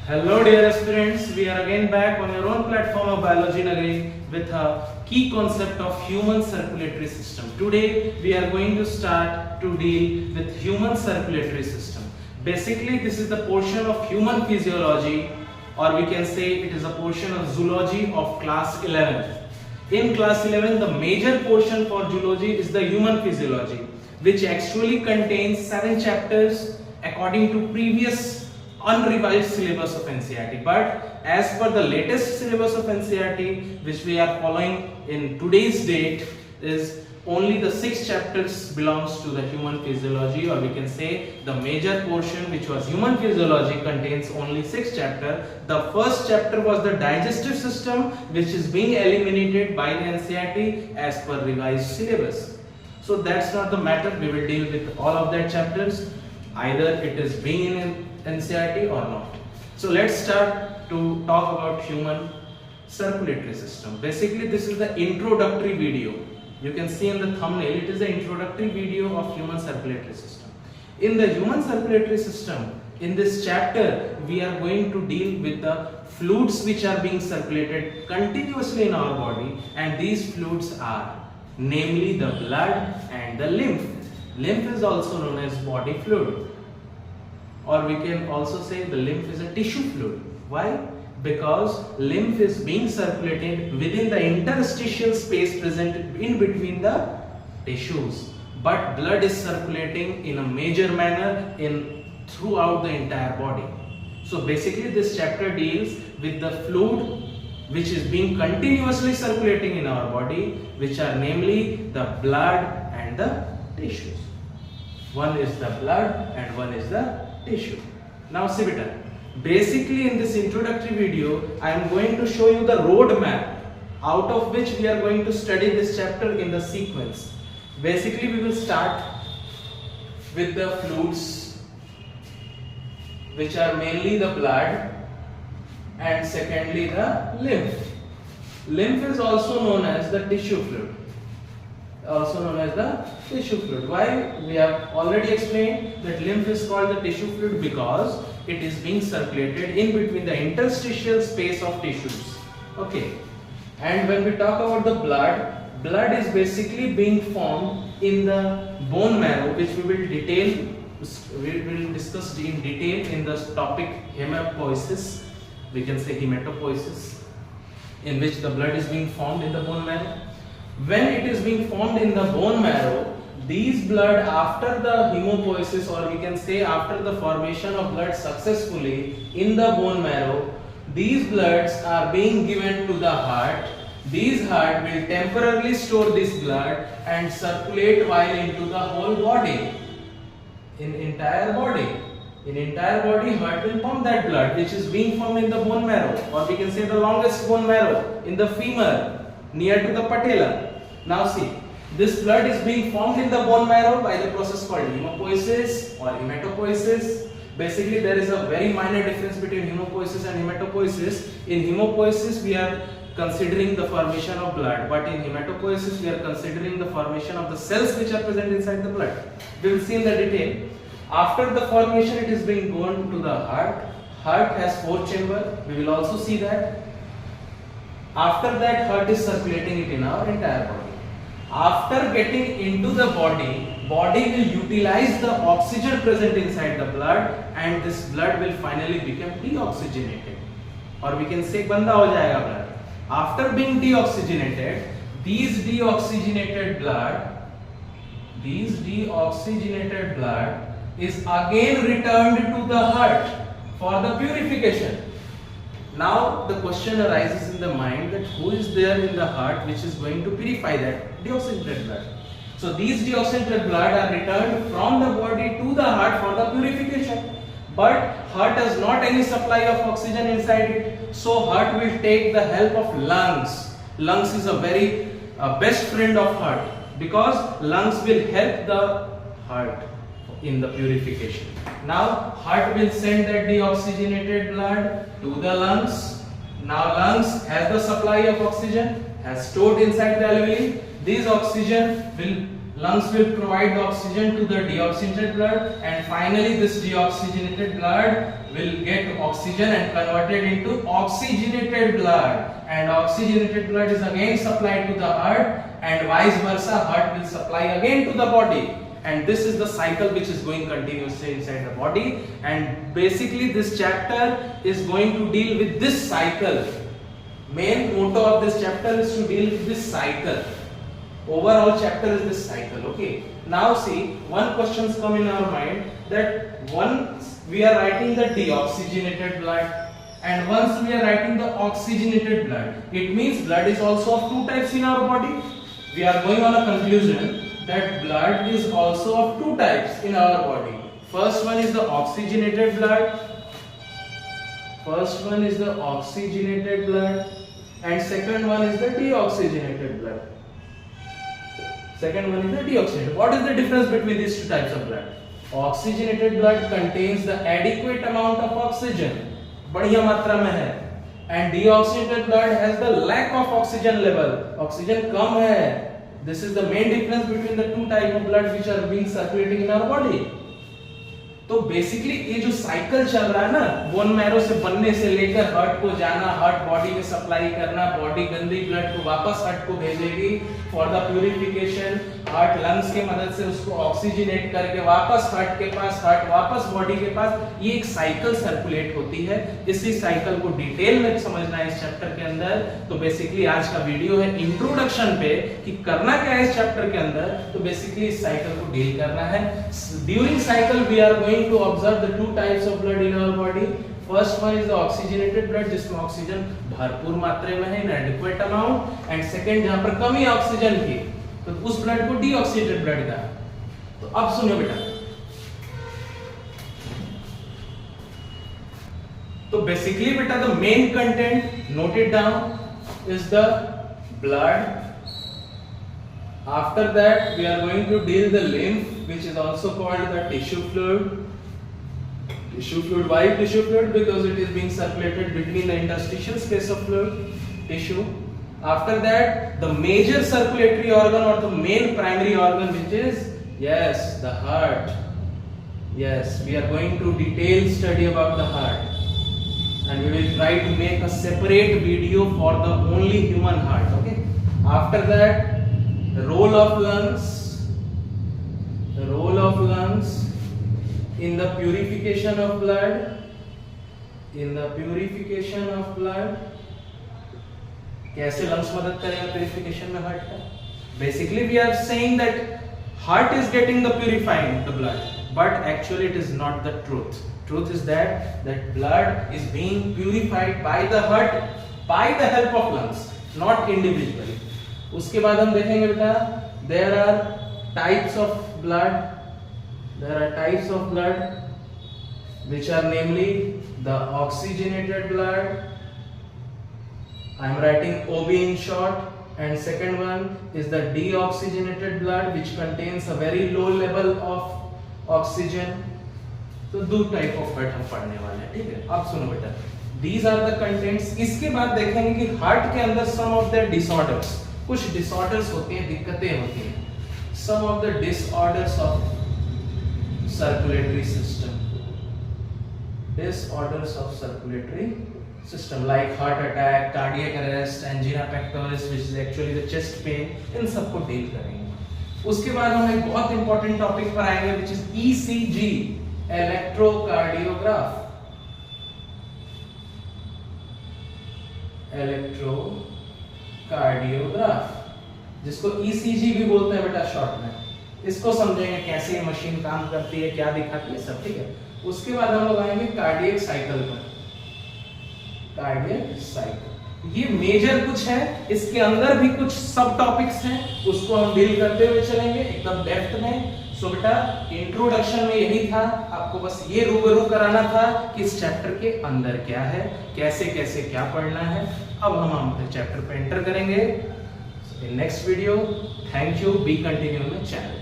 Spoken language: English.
Hello dear aspirants, we are again back on your own platform of Biology Nagari with a key concept of human circulatory system. Today we are going to start to deal with human circulatory system. Basically this is the portion of human physiology, or we can say it is a portion of zoology of class 11. In class 11 the major portion for zoology is the human physiology, which actually contains 7 chapters according to previous unrevised syllabus of NCERT. But as per the latest syllabus of NCERT, which we are following in today's date, is only the 6 chapters belongs to the human physiology, or we can say the major portion which was human physiology contains only 6 chapters. The first chapter was the digestive system, which is being eliminated by the NCERT as per revised syllabus. So that's not the matter, we will deal with all of that chapters, either it is being in NCERT or not. So let's start to talk about human circulatory system. Basically this is the introductory video. You can see in the thumbnail, it is the introductory video of human circulatory system. In the human circulatory system, in this chapter we are going to deal with the fluids which are being circulated continuously in our body, and these fluids are namely the blood and the lymph. Lymph is also known as body fluid, or we can also say the lymph is a tissue fluid. Why? Because lymph is being circulated within the interstitial space present in between the tissues, but blood is circulating in a major manner throughout the entire body. So basically this chapter deals with the fluid which is being continuously circulating in our body, which are namely the blood and the tissues. One is the blood and one is the tissue. Now see better, basically in this introductory video I am going to show you the road map out of which we are going to study this chapter in the sequence. Basically we will start with the fluids, which are mainly the blood, and secondly the lymph. Lymph is also known as the tissue fluid. Why? We have already explained that lymph is called the tissue fluid because it is being circulated in between the interstitial space of tissues. Okay. And when we talk about the blood is basically being formed in the bone marrow, which we will discuss in detail in the topic hematopoiesis. We can say hematopoiesis, in which the blood is being formed in the bone marrow. When it is being formed in the bone marrow, these blood after the hemopoiesis, or we can say after the formation of blood successfully in the bone marrow, these bloods are being given to the heart. These heart will temporarily store this blood and circulate while into the whole body. In entire body, heart will pump that blood which is being formed in the bone marrow, or we can say the longest bone marrow in the femur, near to the patella. Now see, this blood is being formed in the bone marrow by the process called hemopoiesis or hematopoiesis. Basically there is a very minor difference between hemopoiesis and hematopoiesis. In hemopoiesis we are considering the formation of blood, but in hematopoiesis we are considering the formation of the cells which are present inside the blood. We will see in the detail. After the formation it is being gone to the heart. Heart has 4 chambers. We will also see that. After that, heart is circulating it in our entire body. After getting into the body will utilize the oxygen present inside the blood, and this blood will finally become deoxygenated, or we can say ganda ho jayega blood. After being deoxygenated, these deoxygenated blood is again returned to the heart for the purification. Now the question arises in the mind that who is there in the heart which is going to purify that deoxygenated blood. So these deoxygenated blood are returned from the body to the heart for the purification. But heart has not any supply of oxygen inside it, so heart will take the help of lungs. Lungs is a very best friend of heart, because lungs will help the heart in the purification. Now heart will send that deoxygenated blood to the lungs. Now lungs has the supply of oxygen, has stored inside the alveoli. This oxygen will lungs will provide the oxygen to the deoxygenated blood, and finally this deoxygenated blood will get oxygen and converted into oxygenated blood, and oxygenated blood is again supplied to the heart, and vice versa, heart will supply again to the body, and this is the cycle which is going continuously inside the body. And basically this chapter is going to deal with this cycle. Main motto of this chapter is to deal with this cycle. Overall chapter is this cycle. Okay, now see, one questions come in our mind that once we are writing the deoxygenated blood and once we are writing the oxygenated blood, it means blood is also of two types in our body. We are going on a conclusion that blood is also of two types in our body. First one is the oxygenated blood. First one is the oxygenated blood, and second one is the deoxygenated blood. Second one is the deoxygenated. What is the difference between these two types of blood? Oxygenated blood contains the adequate amount of oxygen, बढ़िया मात्रा में है, and deoxygenated blood has the lack of oxygen level. Oxygen कम है. This is the main difference between the two type of blood which are being circulating in our body. तो basically ये जो cycle चल रहा है ना, बोन मैरो से बनने से लेकर हार्ट को जाना, हार्ट बॉडी में सप्लाई करना, बॉडी गंदी ब्लड को वापस हार्ट को भेजेगी for the purification, heart lungs के मदद से उसको ऑक्सीजनेट करके वापस हार्ट के पास, हार्ट वापस बॉडी के पास, ये एक साइकिल सर्कुलेट होती है. इसी साइकिल को डिटेल में समझना है इस चैप्टर के अंदर. तो बेसिकली आज का वीडियो है इंट्रोडक्शन पे कि करना क्या है इस चैप्टर के अंदर. तो बेसिकली इस साइकिल को डील करना है. During cycle we are going to observe the two types of blood in our body. First one is the oxygenated blood, जिसमें ऑक्सीजन भरपूर मात्रा में है, in adequate amount, and second जहां पर कमी ऑक्सीजन की, तो उस ब्लड को deoxygenated blood कहा. तो अब सुनिए बेटा, तो बेसिकली बेटा the main content noted down is the blood. After that we are going to deal the lymph, which is also called the tissue fluid. Tissue fluid. Why tissue fluid? Because it is being circulated between the interstitial space of fluid, tissue. After that, the major circulatory organ or the main primary organ, which is, yes, the heart. Yes, we are going to detail study about the heart, and we will try to make a separate video for the only human heart. Okay. After that, the role of lungs. The role of lungs in the purification of blood. In the purification of blood, कैसे lungs मदद करेगा purification में heart का? Basically we are saying that heart is getting the purifying the blood, but actually it is not the truth. Truth is that blood is being purified by the heart by the help of lungs, not individually. उसके बाद हम देखेंगे बेटा, there are types of blood. There are types of blood which are namely the oxygenated blood. I am writing OB in short. And second one is the deoxygenated blood, which contains a very low level of oxygen. तो दो type of heart हम पढ़ने वाले हैं. ठीक है, अब सुनो बेटा, these are the contents. इसके बाद देखेंगे कि हार्ट के अंदर some of the disorders, कुछ disorders होती हैं, दिक्कतें होती हैं. Some of the disorders of circulatory system. Disorders of circulatory system like heart attack, cardiac arrest, angina pectoris, which is actually the chest pain. इन सबको डील करेंगे. उसके बाद हम एक बहुत इंपॉर्टेंट टॉपिक पर आएंगे, which is ECG, electrocardiograph. electrocardiograph, जिसको ECG भी बोलते हैं बेटा शॉर्ट में. इसको समझेंगे कैसे ये मशीन काम करती है, क्या दिखाती है, सब. ठीक है. उसके बाद हम लोग आएंगे कार्डियक साइकिल पर. कार्डियक साइकिल ये मेजर कुछ है, इसके अंदर भी कुछ सब टॉपिक्स हैं, उसको हम डील करते हुए चलेंगे एकदम डेप्थ में. सो बेटा इंट्रोडक्शन में यही था, आपको बस ये रूबरू कराना था कि इस चैप्टर के अंदर क्या है, कैसे कैसे क्या पढ़ना है. अब हम चैप्टर पे एंटर करेंगे. In next video, thank you. Be continue on the channel.